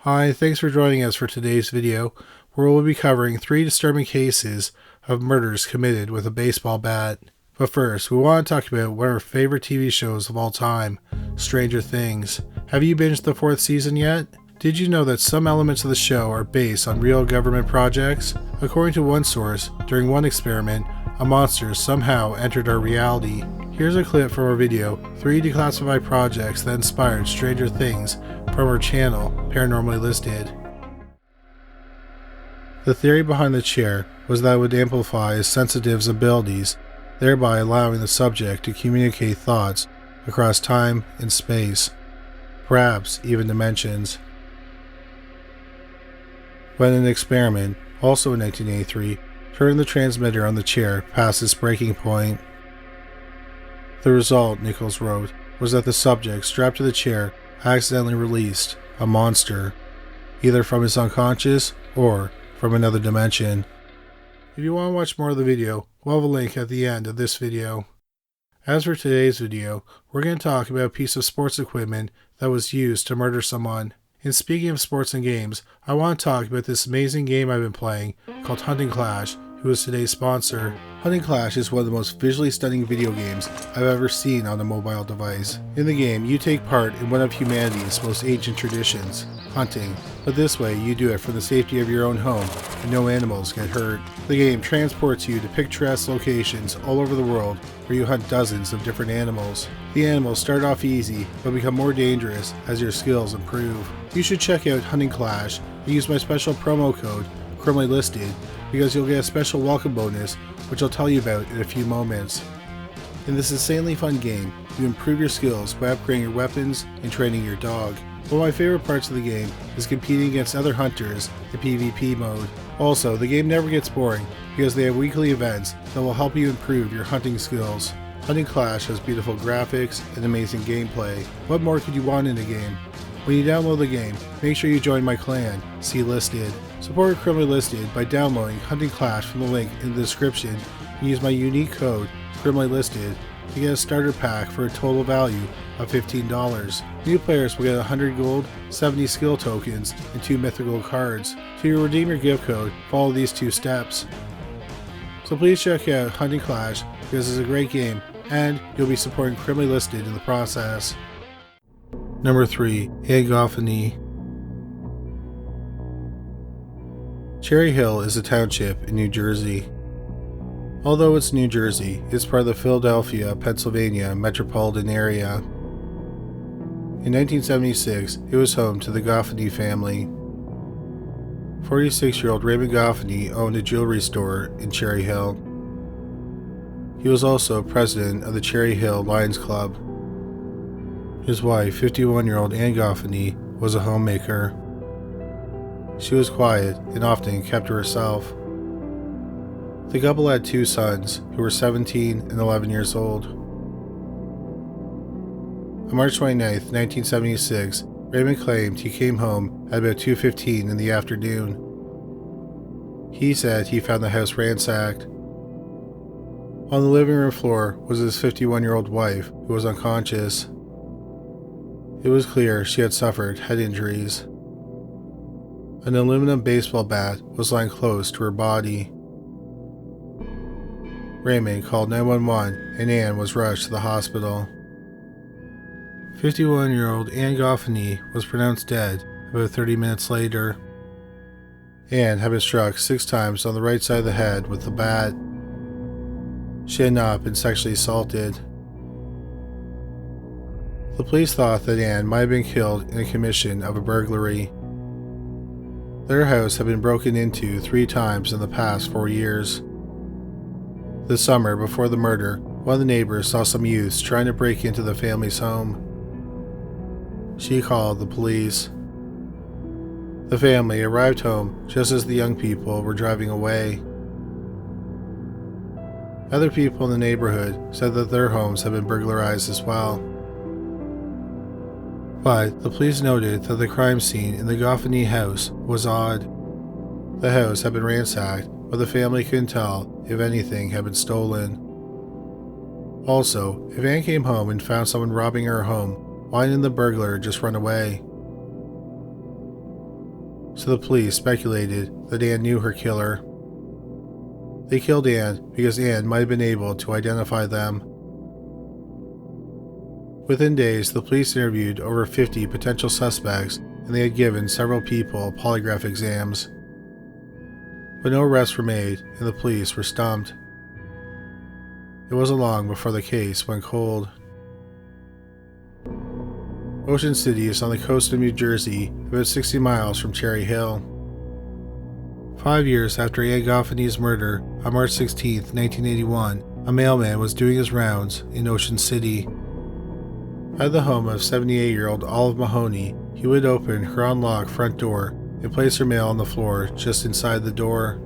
Hi, thanks for joining us for today's video, where we'll be covering 3 disturbing cases of murders committed with a baseball bat. But first, we want to talk about one of our favorite TV shows of all time, Stranger Things. Have you binged the 4th season yet? Did you know that some elements of the show are based on real government projects? According to one source, during one experiment, a monster somehow entered our reality. Here's a clip from our video, 3 declassified projects that inspired Stranger Things, from our channel, Paranormally Listed. The theory behind the chair was that it would amplify a sensitive's abilities, thereby allowing the subject to communicate thoughts across time and space, perhaps even dimensions. When an experiment, also in 1983, turned the transmitter on the chair past its breaking point. The result, Nichols wrote, was that the subject strapped to the chair accidentally released a monster, either from his unconscious or from another dimension. If you want to watch more of the video, we'll have a link at the end of this video. As for today's video, we're going to talk about a piece of sports equipment that was used to murder someone. And speaking of sports and games, I want to talk about this amazing game I've been playing called Hunting Clash, who is today's sponsor. Hunting Clash is one of the most visually stunning video games I've ever seen on a mobile device. In the game, you take part in one of humanity's most ancient traditions, hunting, but this way you do it from the safety of your own home and no animals get hurt. The game transports you to picturesque locations all over the world where you hunt dozens of different animals. The animals start off easy but become more dangerous as your skills improve. You should check out Hunting Clash and use my special promo code, Criminally Listed, because you'll get a special welcome bonus, which I'll tell you about in a few moments. In this insanely fun game, you improve your skills by upgrading your weapons and training your dog. One of my favorite parts of the game is competing against other hunters in PvP mode. Also, the game never gets boring because they have weekly events that will help you improve your hunting skills. Hunting Clash has beautiful graphics and amazing gameplay. What more could you want in a game? When you download the game, make sure you join my clan, see Listed. Support Criminally Listed by downloading Hunting Clash from the link in the description and use my unique code, Criminally Listed, to get a starter pack for a total value of $15. New players will get 100 gold, 70 skill tokens, and 2 mythical cards. To redeem your gift code, follow these 2 steps. So please check out Hunting Clash because it's a great game and you'll be supporting Criminally Listed in the process. Number 3. Aegophany. Cherry Hill is a township in New Jersey. Although it's New Jersey, it's part of the Philadelphia, Pennsylvania metropolitan area. In 1976, it was home to the Aegophany family. 46-year-old Raymond Aegophany owned a jewelry store in Cherry Hill. He was also president of the Cherry Hill Lions Club. His wife, 51-year-old Ann Aegophany, was a homemaker. She was quiet and often kept to herself. The couple had 2 sons, who were 17 and 11 years old. On March 29, 1976, Raymond claimed he came home at about 2:15 in the afternoon. He said he found the house ransacked. On the living room floor was his 51-year-old wife, who was unconscious. It was clear she had suffered head injuries. An aluminum baseball bat was lying close to her body. Raymond called 911 and Ann was rushed to the hospital. 51-year-old Ann Aegophany was pronounced dead about 30 minutes later. Ann had been struck 6 times on the right side of the head with the bat. She had not been sexually assaulted. The police thought that Ann might have been killed in a commission of a burglary. Their house had been broken into 3 times in the past 4 years. The summer before the murder, one of the neighbors saw some youths trying to break into the family's home. She called the police. The family arrived home just as the young people were driving away. Other people in the neighborhood said that their homes had been burglarized as well. But the police noted that the crime scene in the Aegophany house was odd. The house had been ransacked, but the family couldn't tell if anything had been stolen. Also, if Ann came home and found someone robbing her home, why didn't the burglar just run away? so the police speculated that Anne knew her killer. They killed Anne because Anne might have been able to identify them. Within days, the police interviewed over 50 potential suspects, and they had given several people polygraph exams. But no arrests were made, and the police were stumped. It wasn't long before the case went cold. Ocean City is on the coast of New Jersey, about 60 miles from Cherry Hill. 5 years after Aegophany's murder, on March 16, 1981, a mailman was doing his rounds in Ocean City. At the home of 78-year-old Olive Mahoney, he would open her unlocked front door and place her mail on the floor just inside the door.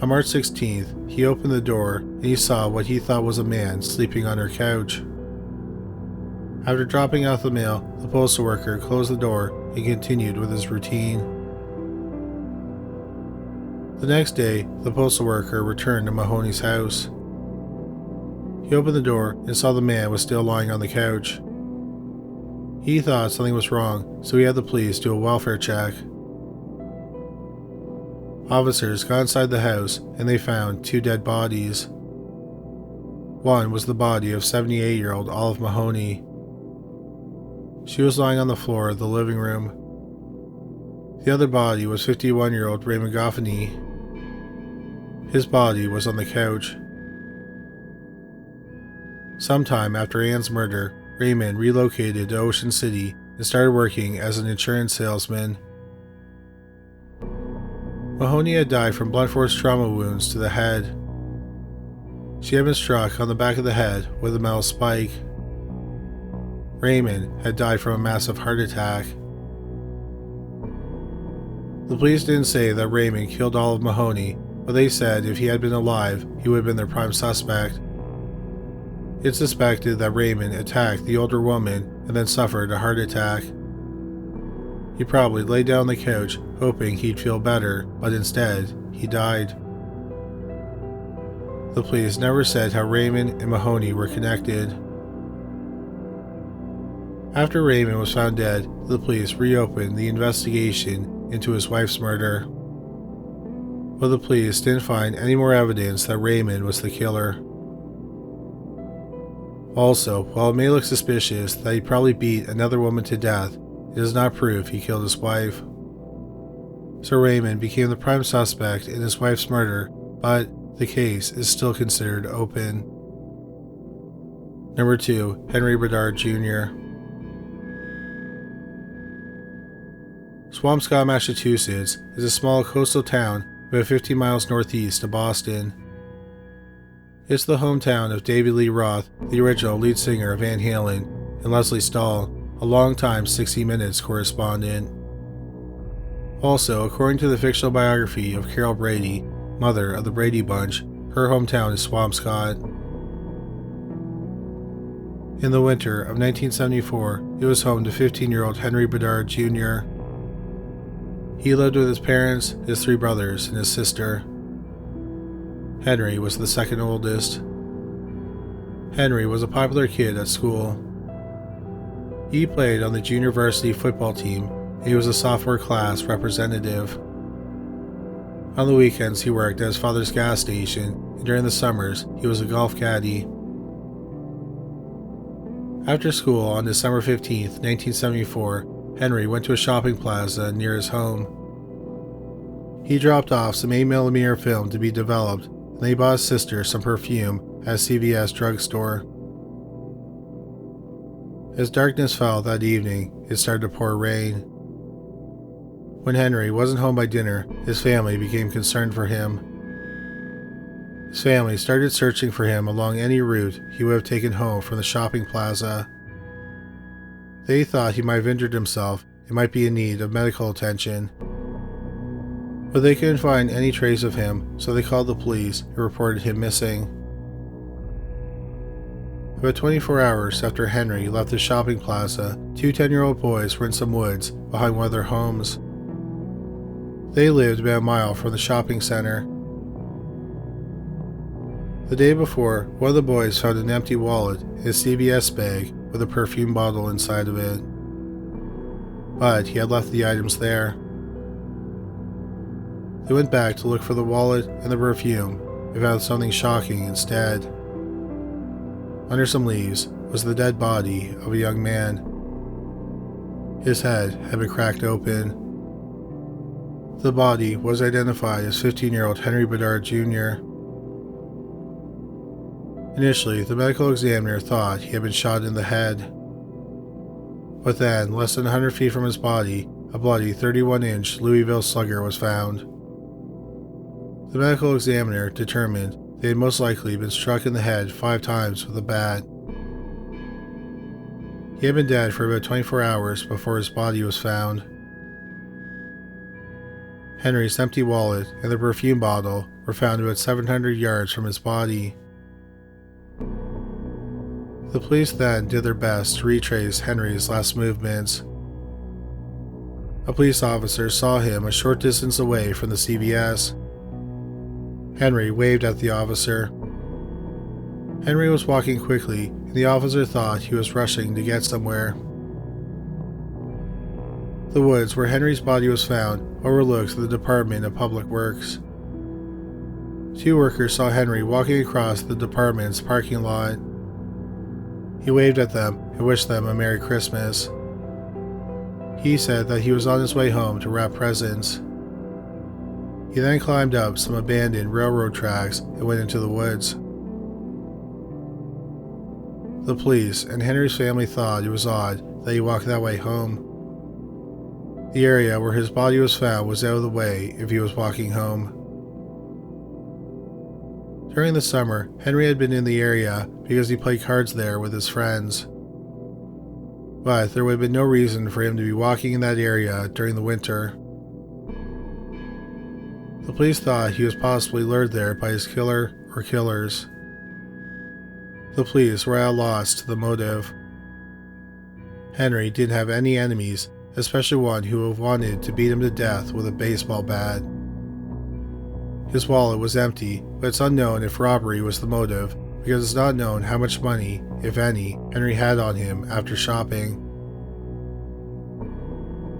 On March 16th, he opened the door and he saw what he thought was a man sleeping on her couch. After dropping off the mail, the postal worker closed the door and continued with his routine. The next day, the postal worker returned to Mahoney's house. He opened the door and saw the man was still lying on the couch. He thought something was wrong, so he had the police do a welfare check. Officers got inside the house and they found 2 dead bodies. One was the body of 78-year-old Olive Mahoney. She was lying on the floor of the living room. The other body was 51-year-old Aegophany. His body was on the couch. Sometime after Anne's murder, Raymond relocated to Ocean City and started working as an insurance salesman. Mahoney had died from blunt force trauma wounds to the head. She had been struck on the back of the head with a metal spike. Raymond had died from a massive heart attack. The police didn't say that Raymond killed Olive Mahoney, but they said if he had been alive, he would have been their prime suspect. It suspected that Raymond attacked the older woman and then suffered a heart attack. He probably lay down on the couch hoping he'd feel better, but instead, he died. The police never said how Raymond and Mahoney were connected. After Raymond was found dead, the police reopened the investigation into his wife's murder. But the police didn't find any more evidence that Raymond was the killer. Also, while it may look suspicious that he probably beat another woman to death, it does not prove he killed his wife. So Raymond became the prime suspect in his wife's murder, but the case is still considered open. Number 2. Henry Bedard Jr. Swampscott, Massachusetts is a small coastal town about 50 miles northeast of Boston. It's the hometown of David Lee Roth, the original lead singer of Van Halen, and Leslie Stahl, a longtime 60 Minutes correspondent. Also, according to the fictional biography of Carol Brady, mother of the Brady Bunch, her hometown is Swampscott. In the winter of 1974, it was home to 15-year-old Henry Bedard Jr. He lived with his parents, his 3 brothers, and his sister. Henry was the second oldest. Henry was a popular kid at school. He played on the junior varsity football team, and he was a sophomore class representative. On the weekends, he worked at his father's gas station, and during the summers, he was a golf caddy. After school on December 15, 1974, Henry went to a shopping plaza near his home. He dropped off some 8mm film to be developed, and they bought his sister some perfume at a CVS drugstore. As darkness fell that evening, it started to pour rain. When Henry wasn't home by dinner, his family became concerned for him. His family started searching for him along any route he would have taken home from the shopping plaza. They thought he might have injured himself and might be in need of medical attention. But they couldn't find any trace of him, so they called the police and reported him missing. About 24 hours after Henry left the shopping plaza, 2 10-year-old boys were in some woods behind one of their homes. They lived about a mile from the shopping center. The day before, one of the boys found an empty wallet in a CVS bag with a perfume bottle inside of it. but he had left the items there. They went back to look for the wallet and the perfume and found something shocking instead. Under some leaves was the dead body of a young man. His head had been cracked open. The body was identified as 15-year-old Henry Bedard Jr. Initially, the medical examiner thought he had been shot in the head. But then, less than 100 feet from his body, a bloody 31-inch Louisville slugger was found. The medical examiner determined they had most likely been struck in the head 5 times with a bat. He had been dead for about 24 hours before his body was found. Henry's empty wallet and the perfume bottle were found about 700 yards from his body. The police then did their best to retrace Henry's last movements. A police officer saw him a short distance away from the CVS. Henry waved at the officer. Henry was walking quickly, and the officer thought he was rushing to get somewhere. The woods where Henry's body was found overlooked the Department of Public Works. 2 workers saw Henry walking across the department's parking lot. He waved at them and wished them a Merry Christmas. He said that he was on his way home to wrap presents. He then climbed up some abandoned railroad tracks and went into the woods. The police and Henry's family thought it was odd that he walked that way home. The area where his body was found was out of the way if he was walking home. During the summer, Henry had been in the area because he played cards there with his friends. But there would have been no reason for him to be walking in that area during the winter. The police thought he was possibly lured there by his killer or killers. The police were at a loss to the motive. Henry didn't have any enemies, especially one who would have wanted to beat him to death with a baseball bat. His wallet was empty, but it's unknown if robbery was the motive because it's not known how much money, if any, Henry had on him after shopping.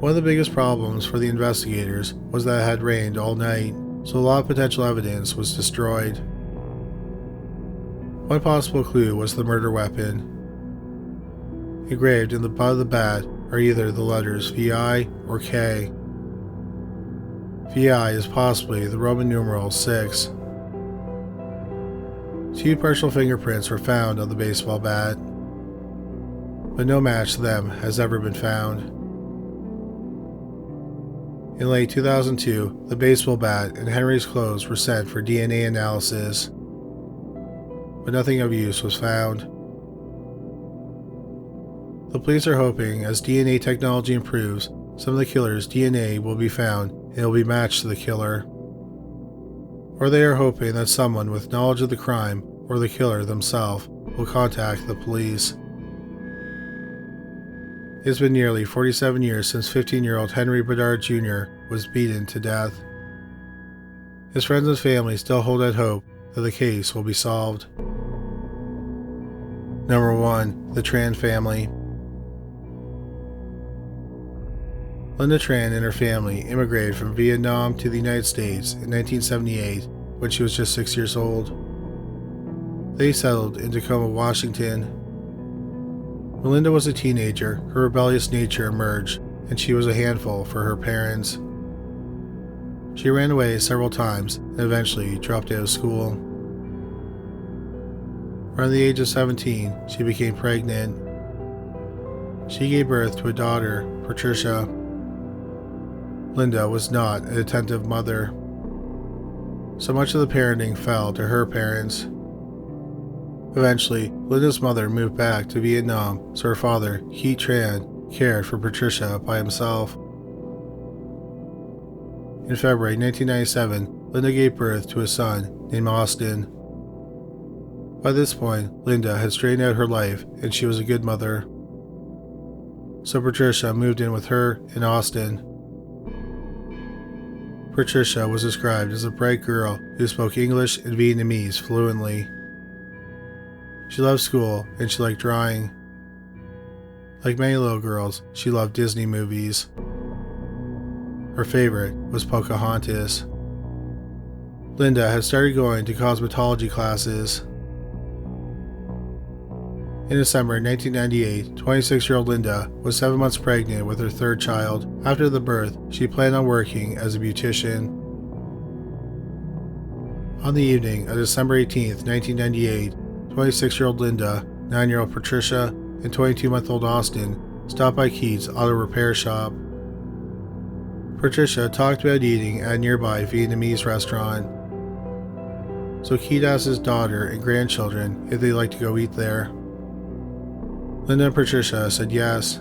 One of the biggest problems for the investigators was that it had rained all night, so a lot of potential evidence was destroyed. One possible clue was the murder weapon. Engraved in the butt of the bat are either the letters VI or K. VI is possibly the Roman numeral 6. 2 partial fingerprints were found on the baseball bat, but no match to them has ever been found. In late 2002, the baseball bat and Henry's clothes were sent for DNA analysis, but nothing of use was found. The police are hoping as DNA technology improves, some of the killer's DNA will be found and it will be matched to the killer. Or they are hoping that someone with knowledge of the crime or the killer themselves will contact the police. It has been nearly 47 years since 15-year-old Henry Bedard Jr. was beaten to death. His friends and family still hold out hope that the case will be solved. Number 1. The Tran Family. Linda Tran and her family immigrated from Vietnam to the United States in 1978 when she was just 6 years old. They settled in Tacoma, Washington. When Linda was a teenager, her rebellious nature emerged, and she was a handful for her parents. She ran away several times and eventually dropped out of school. Around the age of 17, she became pregnant. She gave birth to a daughter, Patricia. Linda was not an attentive mother. So much of the parenting fell to her parents. Eventually, Linda's mother moved back to Vietnam, so her father, He Tran, cared for Patricia by himself. In February 1997, Linda gave birth to a son named Austin. By this point, Linda had straightened out her life and she was a good mother. So Patricia moved in with her and Austin. Patricia was described as a bright girl who spoke English and Vietnamese fluently. She loved school and she liked drawing. Like many little girls, she loved Disney movies. Her favorite was Pocahontas. Linda had started going to cosmetology classes. In December 1998, 26-year-old Linda was 7 months pregnant with her third child. After the birth, she planned on working as a beautician. On the evening of December 18, 1998, 26-year-old Linda, 9-year-old Patricia, and 22-month-old Austin stopped by Keith's auto repair shop. Patricia talked about eating at a nearby Vietnamese restaurant, so Keith asked his daughter and grandchildren if they'd like to go eat there. Linda and Patricia said yes.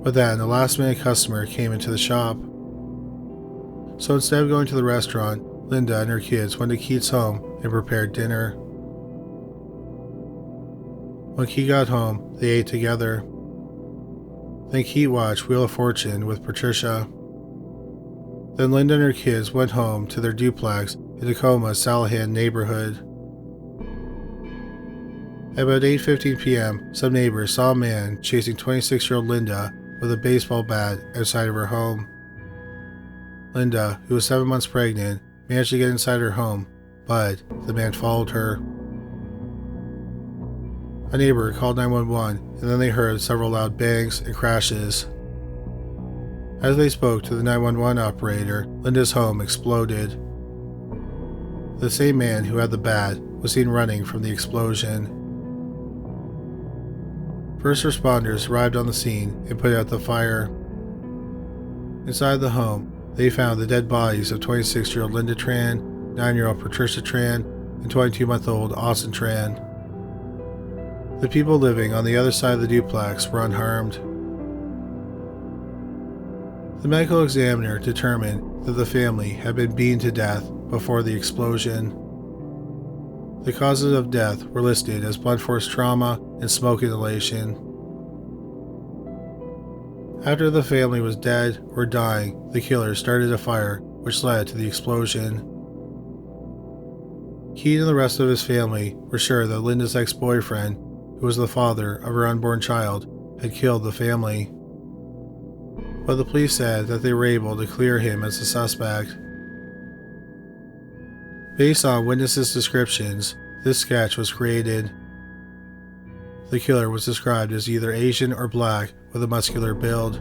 But then a last-minute customer came into the shop. So instead of going to the restaurant, Linda and her kids went to Keith's home and prepared dinner. When Keith got home, they ate together. Then Keith watched Wheel of Fortune with Patricia. Then Linda and her kids went home to their duplex in Tacoma's Salahan neighborhood. At about 8:15 p.m., some neighbors saw a man chasing 26-year-old Linda with a baseball bat outside of her home. Linda, who was 7 months pregnant, managed to get inside her home, but the man followed her. A neighbor called 911, and then they heard several loud bangs and crashes. As they spoke to the 911 operator, Linda's home exploded. The same man who had the bat was seen running from the explosion. First responders arrived on the scene and put out the fire. Inside the home, they found the dead bodies of 26-year-old Linda Tran, 9-year-old Patricia Tran, and 22-month-old Austin Tran. The people living on the other side of the duplex were unharmed. The medical examiner determined that the family had been beaten to death before the explosion. The causes of death were listed as blunt force trauma and smoke inhalation. After the family was dead or dying, the killer started a fire, which led to the explosion. Keith and the rest of his family were sure that Linda's ex-boyfriend, who was the father of her unborn child, had killed the family. But the police said that they were able to clear him as a suspect. Based on witnesses' descriptions, this sketch was created. The killer was described as either Asian or black with a muscular build.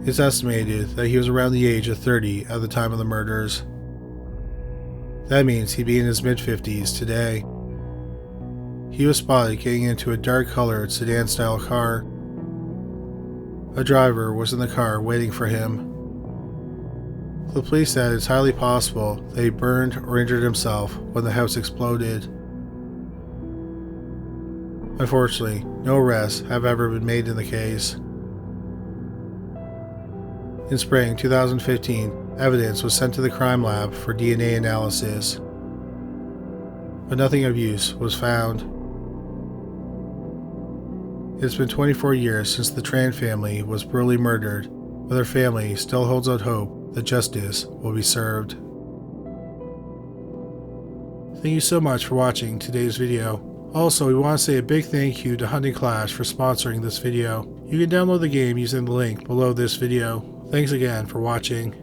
It's estimated that he was around the age of 30 at the time of the murders. That means he'd be in his mid-50s today. He was spotted getting into a dark-colored sedan-style car. A driver was in the car waiting for him. The police said it's highly possible that he burned or injured himself when the house exploded. Unfortunately, no arrests have ever been made in the case. In spring 2015, evidence was sent to the crime lab for DNA analysis, but nothing of use was found. It's been 24 years since the Tran family was brutally murdered, but their family still holds out hope that justice will be served. Thank you so much for watching today's video. Also, we want to say a big thank you to Hunting Clash for sponsoring this video. You can download the game using the link below this video. Thanks again for watching.